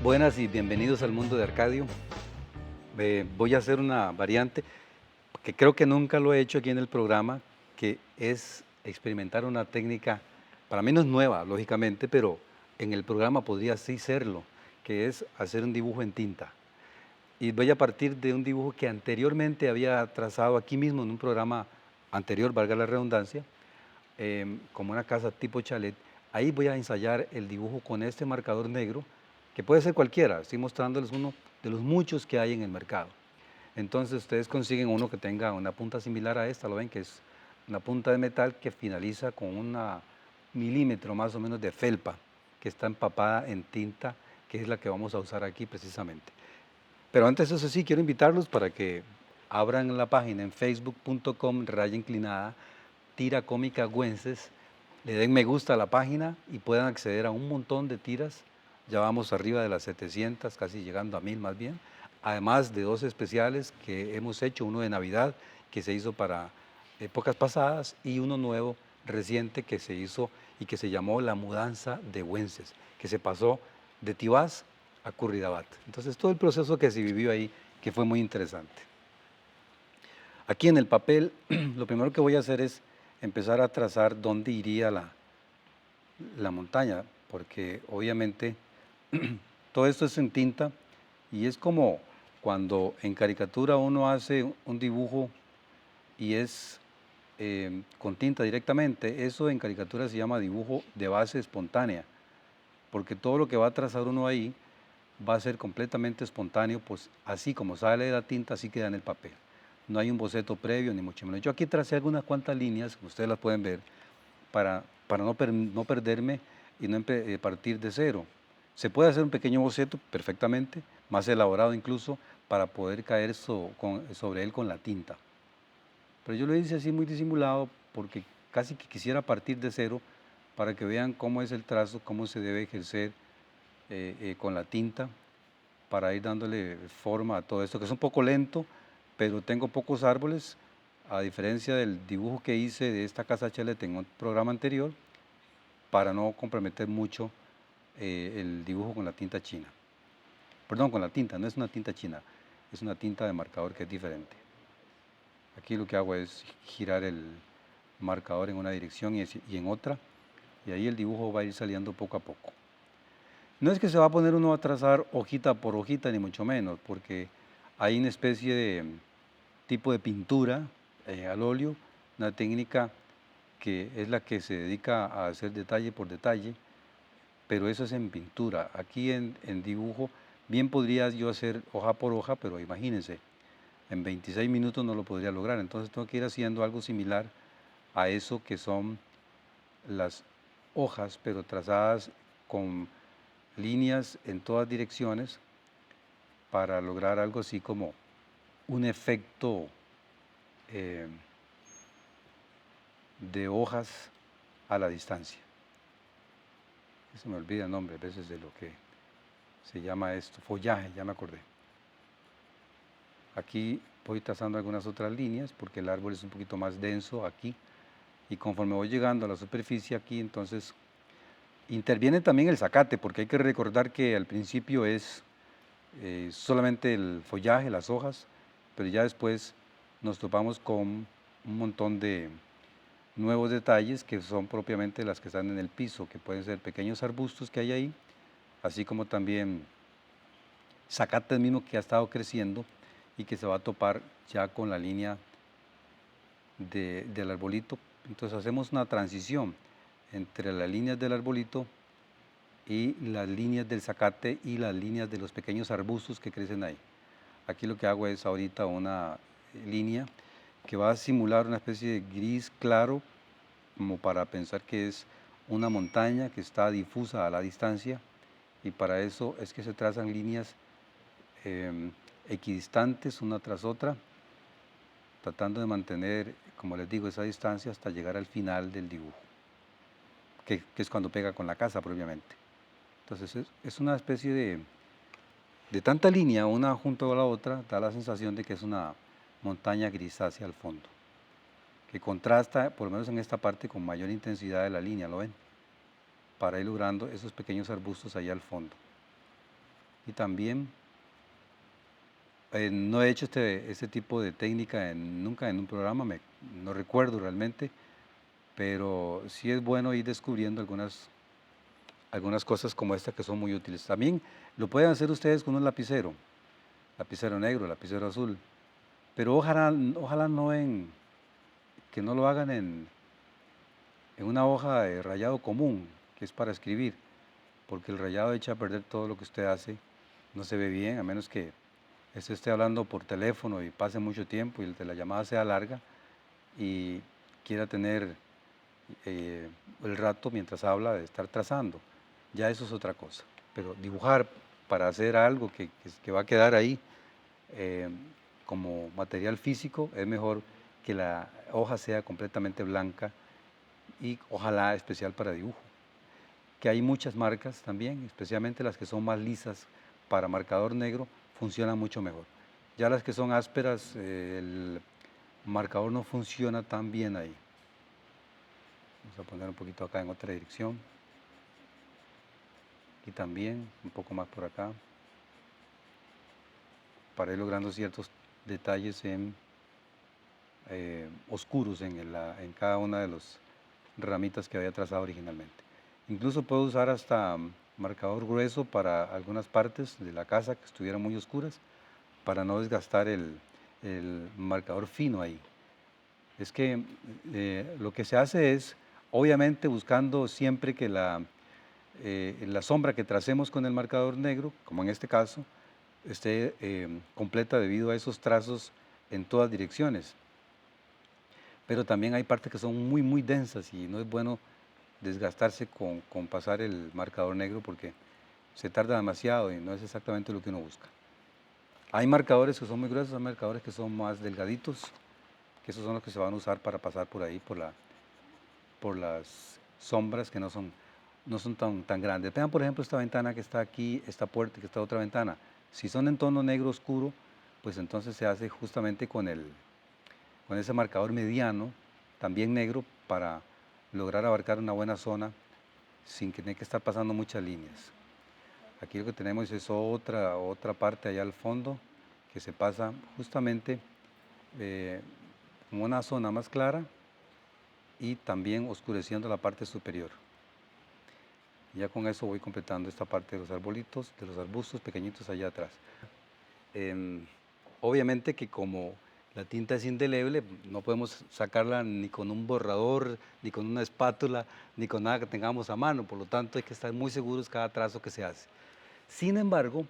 Buenas y bienvenidos al mundo de Arcadio. Voy a hacer una variante que creo que nunca lo he hecho aquí en el programa, que es experimentar una técnica, para mí no es nueva, lógicamente, pero en el programa podría sí serlo, que es hacer un dibujo en tinta. Y voy a partir de un dibujo que anteriormente había trazado aquí mismo en un programa anterior, valga la redundancia, como una casa tipo chalet. Ahí voy a ensayar el dibujo con este marcador negro, que puede ser cualquiera. Estoy mostrándoles uno de los muchos que hay en el mercado. Entonces ustedes consiguen uno que tenga una punta similar a esta, lo ven que es una punta de metal que finaliza con una milímetro más o menos de felpa, que está empapada en tinta, que es la que vamos a usar aquí precisamente. Pero antes, eso sí, quiero invitarlos para que abran la página en facebook.com, raya inclinada, Tira Cómica Güences, le den me gusta a la página y puedan acceder a un montón de tiras. Ya vamos arriba de las 700, casi llegando a 1000 más bien. Además de dos especiales que hemos hecho, uno de Navidad que se hizo para épocas pasadas y uno nuevo, reciente, que se hizo y que se llamó La Mudanza de Güences, que se pasó de Tibás a Curridabat. Entonces todo el proceso que se vivió ahí, que fue muy interesante. Aquí en el papel, lo primero que voy a hacer es empezar a trazar dónde iría la montaña, porque obviamente todo esto es en tinta y es como cuando en caricatura uno hace un dibujo y es con tinta directamente, eso en caricatura se llama dibujo de base espontánea, porque todo lo que va a trazar uno ahí va a ser completamente espontáneo, pues así como sale de la tinta, así queda en el papel. No hay un boceto previo, ni mucho menos. Yo aquí tracé algunas cuantas líneas, ustedes las pueden ver, para no perderme y no partir de cero. Se puede hacer un pequeño boceto perfectamente, más elaborado incluso, para poder caer sobre él con la tinta. Pero yo lo hice así muy disimulado porque casi que quisiera partir de cero para que vean cómo es el trazo, cómo se debe ejercer con la tinta para ir dándole forma a todo esto, que es un poco lento, pero tengo pocos árboles, a diferencia del dibujo que hice de esta casa chelete en un programa anterior, para no comprometer mucho el dibujo con la tinta china. Perdón, con la tinta, no es una tinta china, es una tinta de marcador que es diferente. Aquí lo que hago es girar el marcador en una dirección y en otra, y ahí el dibujo va a ir saliendo poco a poco. No es que se va a poner uno a trazar hojita por hojita, ni mucho menos, porque hay una especie de tipo de pintura al óleo, una técnica que es la que se dedica a hacer detalle por detalle, pero eso es en pintura. Aquí en dibujo, bien podría yo hacer hoja por hoja, pero imagínense, en 26 minutos no lo podría lograr, entonces tengo que ir haciendo algo similar a eso que son las hojas, pero trazadas con líneas en todas direcciones para lograr algo así como un efecto eh, de hojas a la distancia. Se me olvida el nombre a veces de lo que se llama esto, follaje, ya me acordé. Aquí voy trazando algunas otras líneas porque el árbol es un poquito más denso aquí y conforme voy llegando a la superficie aquí, entonces interviene también el zacate porque hay que recordar que al principio es solamente el follaje, las hojas, pero ya después nos topamos con un montón de nuevos detalles que son propiamente las que están en el piso, que pueden ser pequeños arbustos que hay ahí, así como también zacate mismo que ha estado creciendo y que se va a topar ya con la línea del arbolito. Entonces hacemos una transición entre las líneas del arbolito y las líneas del zacate y las líneas de los pequeños arbustos que crecen ahí. Aquí lo que hago es ahorita una línea que va a simular una especie de gris claro, como para pensar que es una montaña que está difusa a la distancia, y para eso es que se trazan líneas equidistantes una tras otra, tratando de mantener, como les digo, esa distancia hasta llegar al final del dibujo, que es cuando pega con la casa propiamente. Entonces es una especie de tanta línea, una junto a la otra, da la sensación de que es una montaña grisácea al fondo, que contrasta, por lo menos en esta parte, con mayor intensidad de la línea, ¿lo ven? Para ir logrando esos pequeños arbustos allá al fondo. Y también no he hecho este tipo de técnica nunca en un programa, no recuerdo realmente, pero sí es bueno ir descubriendo algunas cosas como esta que son muy útiles. También lo pueden hacer ustedes con un lapicero negro, lapicero azul, pero ojalá no que no lo hagan en una hoja de rayado común, que es para escribir, porque el rayado echa a perder todo lo que usted hace, no se ve bien, a menos que usted esté hablando por teléfono y pase mucho tiempo y la llamada sea larga y quiera tener el rato mientras habla de estar trazando. Ya eso es otra cosa. Pero dibujar para hacer algo que va a quedar ahí eh, como material físico es mejor que la hoja sea completamente blanca y ojalá especial para dibujo. Que hay muchas marcas también, especialmente las que son más lisas para marcador negro, funcionan mucho mejor. Ya las que son ásperas, el marcador no funciona tan bien ahí. Vamos a poner un poquito acá en otra dirección. Y también un poco más por acá, para ir logrando ciertos detalles oscuros en cada una de las ramitas que había trazado originalmente. Incluso puedo usar hasta marcador grueso para algunas partes de la casa que estuvieran muy oscuras, para no desgastar el marcador fino ahí. Es que lo que se hace es, obviamente, buscando siempre que la sombra que tracemos con el marcador negro, como en este caso, esté completa debido a esos trazos en todas direcciones. Pero también hay partes que son muy densas y no es bueno desgastarse con pasar el marcador negro porque se tarda demasiado y no es exactamente lo que uno busca. Hay marcadores que son muy gruesos, hay marcadores que son más delgaditos, que esos son los que se van a usar para pasar por ahí, por las sombras que no son tan grandes. Vean, por ejemplo, esta ventana que está aquí, esta puerta que está otra ventana. Si son en tono negro oscuro, pues entonces se hace justamente con ese marcador mediano, también negro, para lograr abarcar una buena zona sin tener que estar pasando muchas líneas. Aquí lo que tenemos es otra parte allá al fondo que se pasa justamente como una zona más clara y también oscureciendo la parte superior. Ya con eso voy completando esta parte de los arbolitos, de los arbustos pequeñitos allá atrás. Em, Obviamente que como la tinta es indeleble, no podemos sacarla ni con un borrador, ni con una espátula, ni con nada que tengamos a mano, por lo tanto hay que estar muy seguros cada trazo que se hace. Sin embargo,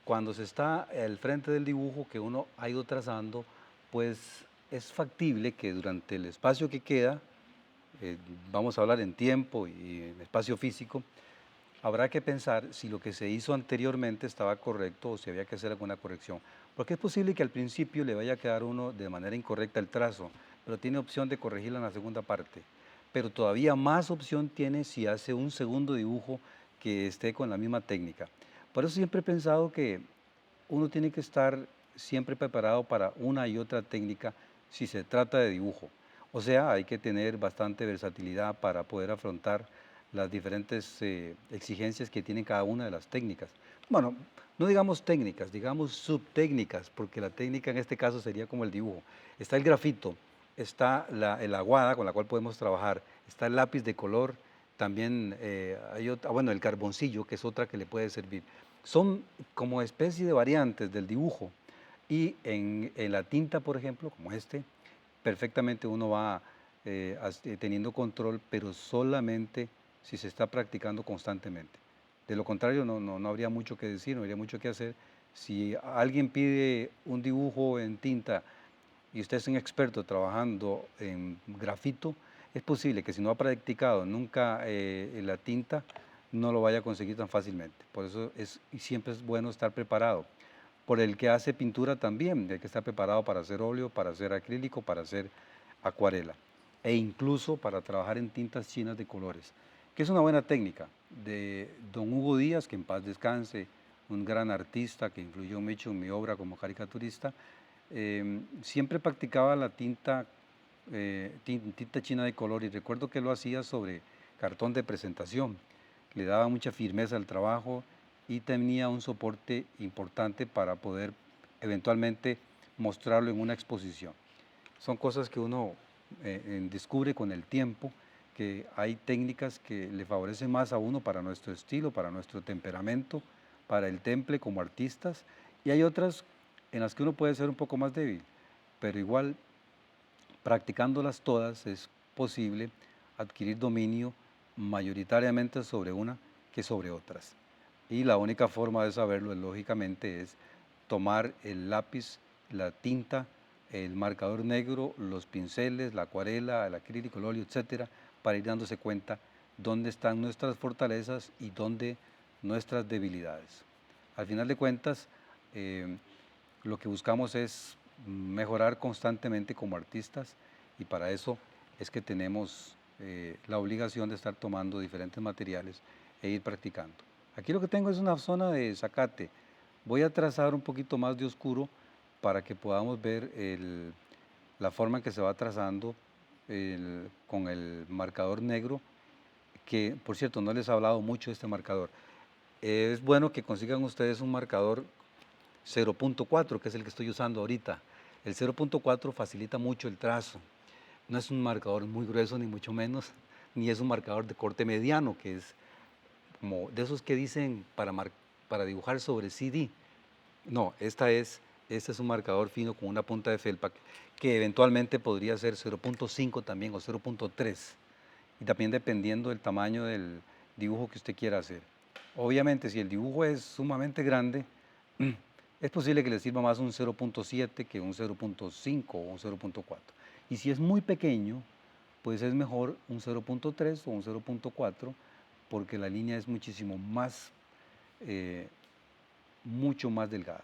cuando se está al frente del dibujo que uno ha ido trazando, pues es factible que durante el espacio que queda, eh, vamos a hablar en tiempo y en espacio físico, habrá que pensar si lo que se hizo anteriormente estaba correcto o si había que hacer alguna corrección. Porque es posible que al principio le vaya a quedar uno de manera incorrecta el trazo, pero tiene opción de corregirla en la segunda parte. Pero todavía más opción tiene si hace un segundo dibujo que esté con la misma técnica. Por eso siempre he pensado que uno tiene que estar siempre preparado para una y otra técnica si se trata de dibujo. O sea, hay que tener bastante versatilidad para poder afrontar las diferentes exigencias que tienen cada una de las técnicas. Bueno, no digamos técnicas, digamos subtécnicas, porque la técnica en este caso sería como el dibujo. Está el grafito, está el aguada con la cual podemos trabajar, está el lápiz de color, también hay otra, bueno, el carboncillo, que es otra que le puede servir. Son como especie de variantes del dibujo. Y en la tinta, por ejemplo, como este, perfectamente uno va teniendo control, pero solamente si se está practicando constantemente. De lo contrario, no habría mucho que decir, no habría mucho que hacer. Si alguien pide un dibujo en tinta y usted es un experto trabajando en grafito, es posible que si no ha practicado nunca la tinta, no lo vaya a conseguir tan fácilmente. Por eso siempre es bueno estar preparado. Por el que hace pintura también, hay que estar preparado para hacer óleo, para hacer acrílico, para hacer acuarela e incluso para trabajar en tintas chinas de colores, que es una buena técnica de don Hugo Díaz, que en paz descanse, un gran artista que influyó mucho en mi obra como caricaturista. Siempre practicaba la tinta china de color y recuerdo que lo hacía sobre cartón de presentación. Le daba mucha firmeza al trabajo y tenía un soporte importante para poder eventualmente mostrarlo en una exposición. Son cosas que uno descubre con el tiempo, que hay técnicas que le favorecen más a uno para nuestro estilo, para nuestro temperamento, para el temple como artistas, y hay otras en las que uno puede ser un poco más débil, pero igual practicándolas todas es posible adquirir dominio mayoritariamente sobre una que sobre otras. Y la única forma de saberlo, lógicamente, es tomar el lápiz, la tinta, el marcador negro, los pinceles, la acuarela, el acrílico, el óleo, etcétera, para ir dándose cuenta dónde están nuestras fortalezas y dónde nuestras debilidades. Al final de cuentas, lo que buscamos es mejorar constantemente como artistas y para eso es que tenemos la obligación de estar tomando diferentes materiales e ir practicando. Aquí lo que tengo es una zona de zacate. Voy a trazar un poquito más de oscuro para que podamos ver la forma en que se va trazando con el marcador negro, que por cierto no les he hablado mucho de este marcador. Es bueno que consigan ustedes un marcador 0.4, que es el que estoy usando ahorita. El 0.4 facilita mucho el trazo. No es un marcador muy grueso, ni mucho menos, ni es un marcador de corte mediano, que es como de esos que dicen para dibujar sobre CD. No, este es un marcador fino con una punta de felpa que eventualmente podría ser 0.5 también o 0.3, y también dependiendo del tamaño del dibujo que usted quiera hacer. Obviamente, si el dibujo es sumamente grande, es posible que le sirva más un 0.7 que un 0.5 o un 0.4. Y si es muy pequeño, pues es mejor un 0.3 o un 0.4, porque la línea es muchísimo más, mucho más delgada.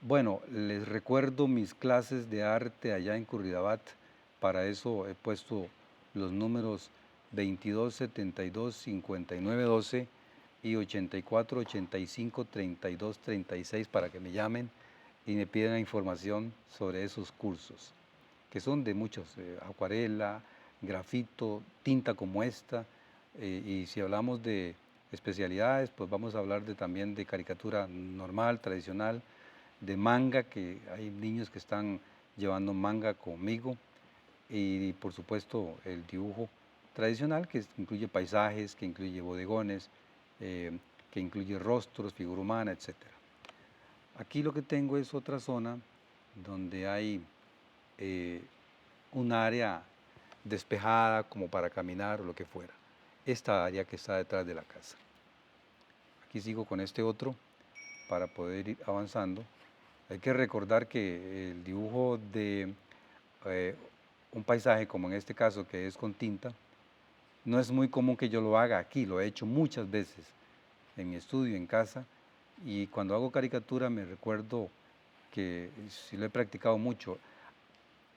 Bueno, les recuerdo mis clases de arte allá en Curridabat. Para eso he puesto los números 22 72 59 12 y 84 85 32 36 para que me llamen y me pidan información sobre esos cursos, que son de muchos, acuarela, grafito, tinta como esta, y si hablamos de especialidades, pues vamos a hablar también de caricatura normal, tradicional, de manga, que hay niños que están llevando manga conmigo, y por supuesto el dibujo tradicional, que incluye paisajes, que incluye bodegones, que incluye rostros, figura humana, etc. Aquí lo que tengo es otra zona donde hay un área despejada como para caminar o lo que fuera. Esta área que está detrás de la casa. Aquí sigo con este otro para poder ir avanzando. Hay que recordar que el dibujo de un paisaje, como en este caso que es con tinta, no es muy común que yo lo haga aquí, lo he hecho muchas veces en mi estudio, en casa, y cuando hago caricatura me recuerdo que sí lo he practicado mucho.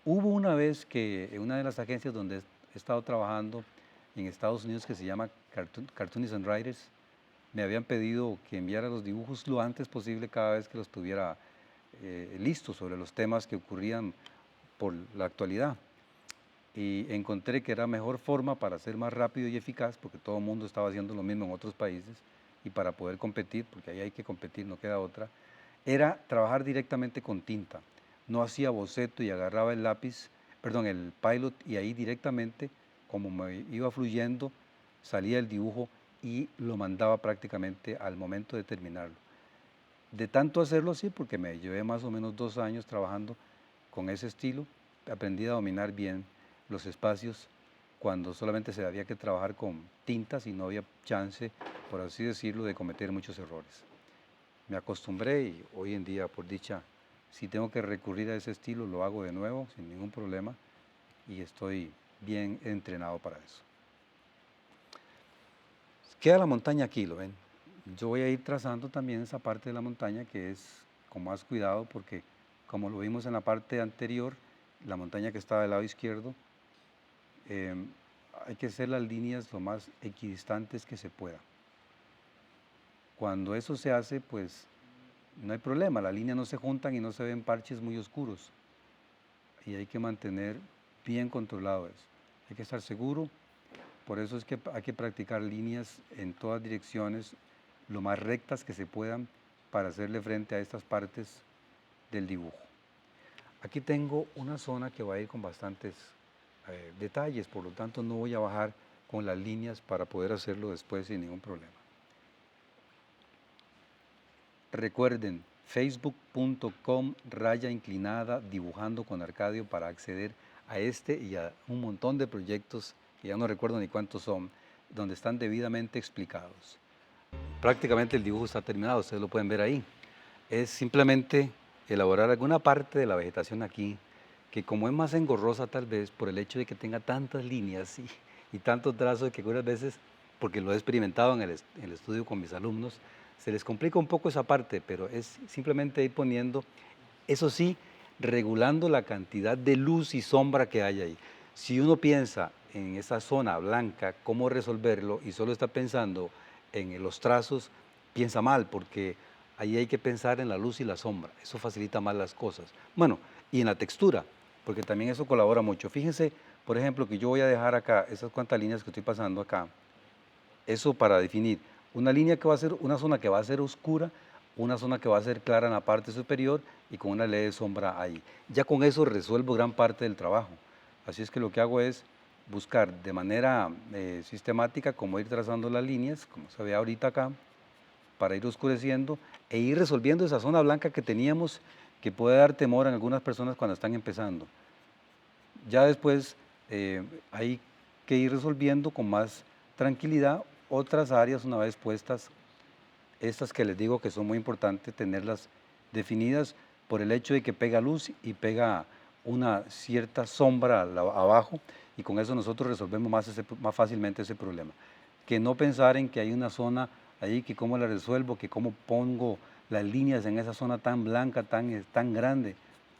Hubo una vez que en una de las agencias donde he estado trabajando en Estados Unidos, que se llama Cartoonists and Writers, me habían pedido que enviara los dibujos lo antes posible cada vez que los tuviera listos sobre los temas que ocurrían por la actualidad. Y encontré que era mejor forma para ser más rápido y eficaz, porque todo el mundo estaba haciendo lo mismo en otros países, y para poder competir, porque ahí hay que competir, no queda otra, era trabajar directamente con tinta. No hacía boceto y agarraba el lápiz, perdón, el Pilot, y ahí directamente, como me iba fluyendo, salía el dibujo y lo mandaba prácticamente al momento de terminarlo. De tanto hacerlo así, porque me llevé más o menos 2 años trabajando con ese estilo, aprendí a dominar bien los espacios cuando solamente se había que trabajar con tintas y no había chance, por así decirlo, de cometer muchos errores. Me acostumbré y hoy en día, por dicha, si tengo que recurrir a ese estilo, lo hago de nuevo sin ningún problema y estoy bien entrenado para eso. Queda la montaña aquí, ¿lo ven? Yo voy a ir trazando también esa parte de la montaña que es con más cuidado porque, como lo vimos en la parte anterior, la montaña que está del lado izquierdo, hay que hacer las líneas lo más equidistantes que se pueda. Cuando eso se hace, pues no hay problema, las líneas no se juntan y no se ven parches muy oscuros. Y hay que mantener bien controlado eso. Hay que estar seguro, por eso es que hay que practicar líneas en todas direcciones, lo más rectas que se puedan para hacerle frente a estas partes del dibujo. Aquí tengo una zona que va a ir con bastantes detalles, por lo tanto no voy a bajar con las líneas para poder hacerlo después sin ningún problema. Recuerden, facebook.com/inclinada dibujando con Arcadio para acceder a este y a un montón de proyectos, que ya no recuerdo ni cuántos son, donde están debidamente explicados. Prácticamente el dibujo está terminado, ustedes lo pueden ver ahí. Es simplemente elaborar alguna parte de la vegetación aquí, que como es más engorrosa tal vez por el hecho de que tenga tantas líneas y tantos trazos que algunas veces, porque lo he experimentado en el estudio con mis alumnos, se les complica un poco esa parte, pero es simplemente ir poniendo, eso sí, regulando la cantidad de luz y sombra que hay ahí. Si uno piensa en esa zona blanca, cómo resolverlo y solo está pensando en los trazos, piensa mal, porque ahí hay que pensar en la luz y la sombra. Eso facilita más las cosas. Bueno, y en la textura, porque también eso colabora mucho. Fíjense, por ejemplo, que yo voy a dejar acá esas cuantas líneas que estoy pasando acá. Eso para definir una línea que va a ser, una zona que va a ser oscura, una zona que va a ser clara en la parte superior y con una leve sombra ahí. Ya con eso resuelvo gran parte del trabajo. Así es que lo que hago es buscar de manera sistemática cómo ir trazando las líneas, como se ve ahorita acá, para ir oscureciendo e ir resolviendo esa zona blanca que teníamos, que puede dar temor en algunas personas cuando están empezando. Ya después hay que ir resolviendo con más tranquilidad otras áreas una vez puestas, estas que les digo que son muy importantes tenerlas definidas por el hecho de que pega luz y pega una cierta sombra abajo, y con eso nosotros resolvemos más fácilmente ese problema. Que no pensar en que hay una zona ahí, que cómo la resuelvo, que cómo pongo las líneas en esa zona tan blanca, tan grande.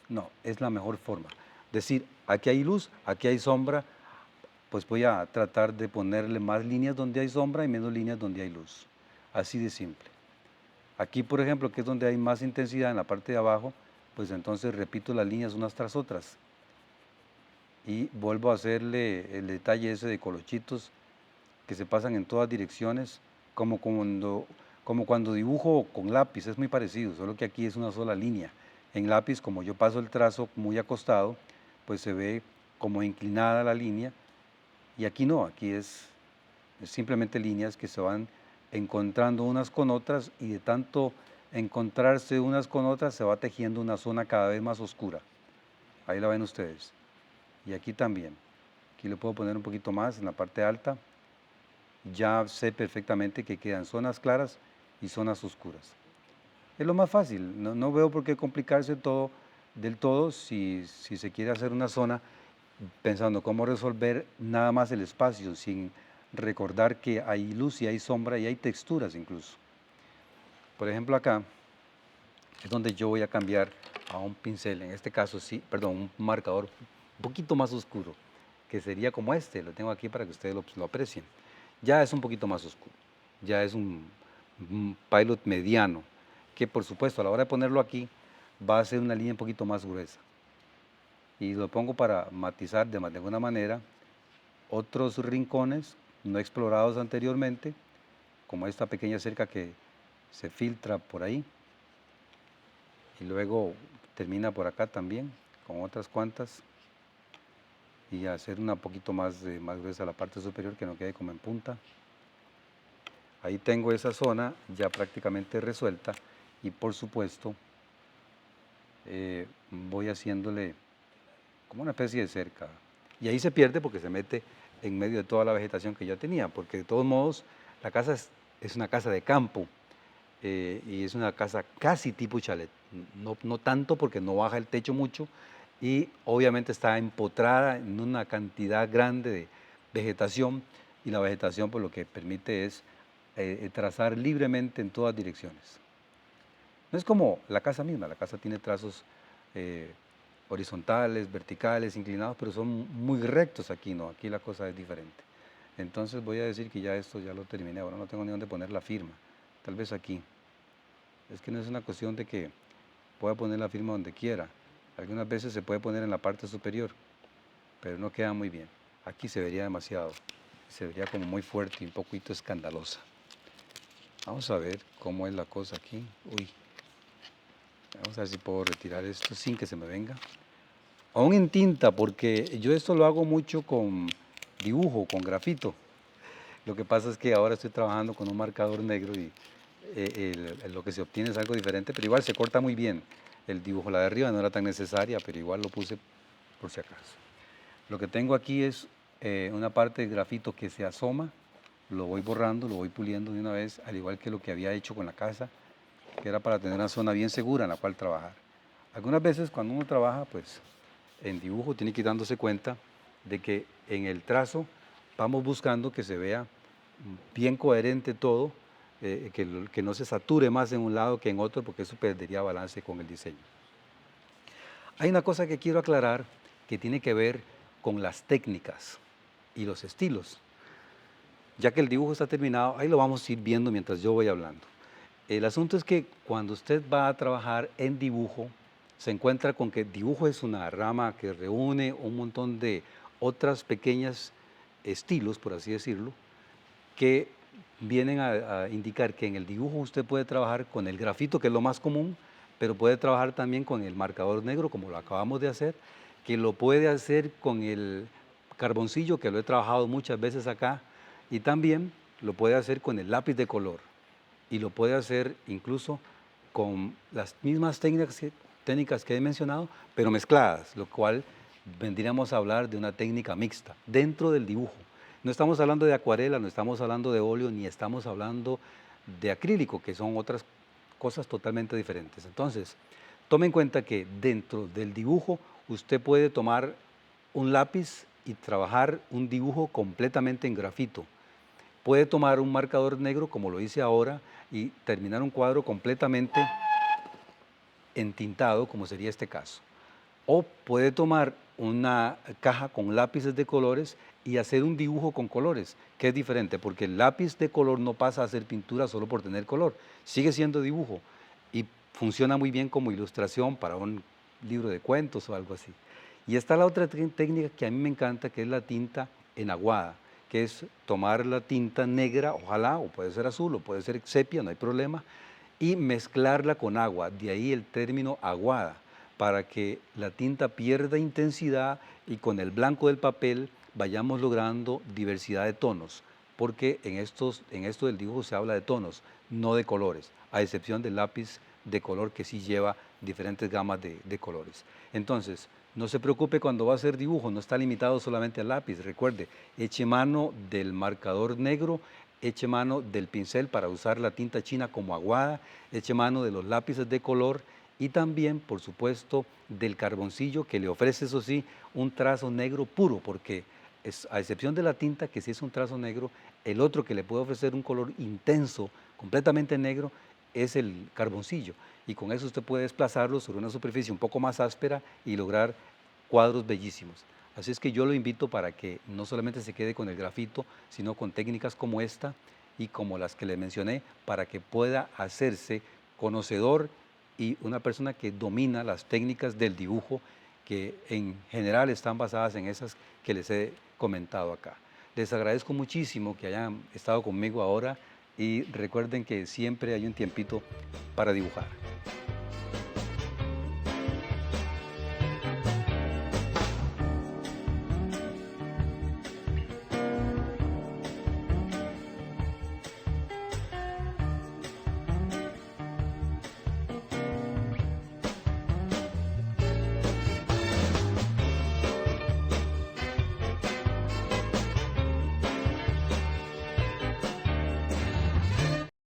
No, es la mejor forma. Decir, aquí hay luz, aquí hay sombra, pues voy a tratar de ponerle más líneas donde hay sombra y menos líneas donde hay luz. Así de simple. Aquí, por ejemplo, que es donde hay más intensidad en la parte de abajo, pues entonces repito las líneas unas tras otras y vuelvo a hacerle el detalle ese de colochitos que se pasan en todas direcciones, como cuando dibujo con lápiz, es muy parecido, solo que aquí es una sola línea. En lápiz, como yo paso el trazo muy acostado, pues se ve como inclinada la línea, y aquí no, aquí es simplemente líneas que se van encontrando unas con otras, y de tanto encontrarse unas con otras se va tejiendo una zona cada vez más oscura. Ahí la ven ustedes. Y aquí también. Aquí le puedo poner un poquito más en la parte alta. Ya sé perfectamente que quedan zonas claras y zonas oscuras. Es lo más fácil, no veo por qué complicarse todo del todo si se quiere hacer una zona pensando cómo resolver nada más el espacio, sin recordar que hay luz y hay sombra y hay texturas incluso. Por ejemplo acá es donde yo voy a cambiar a un pincel, en este caso sí, perdón, un marcador un poquito más oscuro, que sería como este, lo tengo aquí para que ustedes lo aprecien. Ya es un poquito más oscuro, ya es un pilot mediano, que por supuesto a la hora de ponerlo aquí va a ser una línea un poquito más gruesa. Y lo pongo para matizar de alguna manera otros rincones no explorados anteriormente, como esta pequeña cerca que se filtra por ahí y luego termina por acá también con otras cuantas, y hacer una poquito más gruesa la parte superior, que no quede como en punta. Ahí tengo esa zona ya prácticamente resuelta, y por supuesto voy haciéndole como una especie de cerca, y ahí se pierde porque se mete en medio de toda la vegetación que ya tenía, porque de todos modos la casa es una casa de campo, y es una casa casi tipo chalet, no tanto porque no baja el techo mucho, y obviamente está empotrada en una cantidad grande de vegetación, y la vegetación pues lo que permite es trazar libremente en todas direcciones. No es como la casa misma, la casa tiene trazos eh, horizontales, verticales, inclinados, pero son muy rectos aquí, ¿no? Aquí la cosa es diferente. Entonces voy a decir que ya esto ya lo terminé, ahora no tengo ni dónde poner la firma, tal vez aquí. Es que no es una cuestión de que pueda poner la firma donde quiera. Algunas veces se puede poner en la parte superior, pero no queda muy bien. Aquí se vería demasiado, se vería como muy fuerte y un poquito escandalosa. Vamos a ver cómo es la cosa aquí. Uy, vamos a ver si puedo retirar esto sin que se me venga. Aún en tinta, porque yo esto lo hago mucho con dibujo, con grafito. Lo que pasa es que ahora estoy trabajando con un marcador negro y lo que se obtiene es algo diferente, pero igual se corta muy bien. El dibujo, la de arriba no era tan necesaria, pero igual lo puse por si acaso. Lo que tengo aquí es una parte del grafito que se asoma, lo voy borrando, lo voy puliendo de una vez, al igual que lo que había hecho con la casa, que era para tener una zona bien segura en la cual trabajar. Algunas veces cuando uno trabaja, pues en dibujo tiene que ir dándose cuenta de que en el trazo vamos buscando que se vea bien coherente todo, que no se sature más en un lado que en otro, porque eso perdería balance con el diseño. Hay una cosa que quiero aclarar que tiene que ver con las técnicas y los estilos. Ya que el dibujo está terminado, ahí lo vamos a ir viendo mientras yo voy hablando. El asunto es que cuando usted va a trabajar en dibujo, se encuentra con que dibujo es una rama que reúne un montón de otras pequeñas estilos, por así decirlo, que vienen a indicar que en el dibujo usted puede trabajar con el grafito, que es lo más común, pero puede trabajar también con el marcador negro, como lo acabamos de hacer, que lo puede hacer con el carboncillo, que lo he trabajado muchas veces acá, y también lo puede hacer con el lápiz de color, y lo puede hacer incluso con las mismas técnicas que he mencionado, pero mezcladas, lo cual vendríamos a hablar de una técnica mixta dentro del dibujo. No estamos hablando de acuarela, no estamos hablando de óleo, ni estamos hablando de acrílico, que son otras cosas totalmente diferentes. Entonces, tome en cuenta que dentro del dibujo usted puede tomar un lápiz y trabajar un dibujo completamente en grafito. Puede tomar un marcador negro, como lo hice ahora, y terminar un cuadro completamente entintado, como sería este caso. O puede tomar una caja con lápices de colores y hacer un dibujo con colores, que es diferente, porque el lápiz de color no pasa a ser pintura solo por tener color, sigue siendo dibujo y funciona muy bien como ilustración para un libro de cuentos o algo así. Y está la otra técnica que a mí me encanta, que es la tinta enaguada, que es tomar la tinta negra, ojalá, o puede ser azul, o puede ser sepia, no hay problema, y mezclarla con agua, de ahí el término aguada, para que la tinta pierda intensidad y con el blanco del papel vayamos logrando diversidad de tonos, porque en esto del dibujo se habla de tonos, no de colores, a excepción del lápiz de color que sí lleva diferentes gamas de colores. Entonces, no se preocupe cuando va a hacer dibujo, no está limitado solamente al lápiz, recuerde, eche mano del marcador negro, eche mano del pincel para usar la tinta china como aguada, eche mano de los lápices de color y también, por supuesto, del carboncillo que le ofrece, eso sí, un trazo negro puro, porque a excepción de la tinta, que sí es un trazo negro, el otro que le puede ofrecer un color intenso, completamente negro, es el carboncillo. Y con eso usted puede desplazarlo sobre una superficie un poco más áspera y lograr cuadros bellísimos. Así es que yo lo invito para que no solamente se quede con el grafito, sino con técnicas como esta y como las que le mencioné, para que pueda hacerse conocedor y una persona que domina las técnicas del dibujo, que en general están basadas en esas que les he comentado acá. Les agradezco muchísimo que hayan estado conmigo ahora y recuerden que siempre hay un tiempito para dibujar.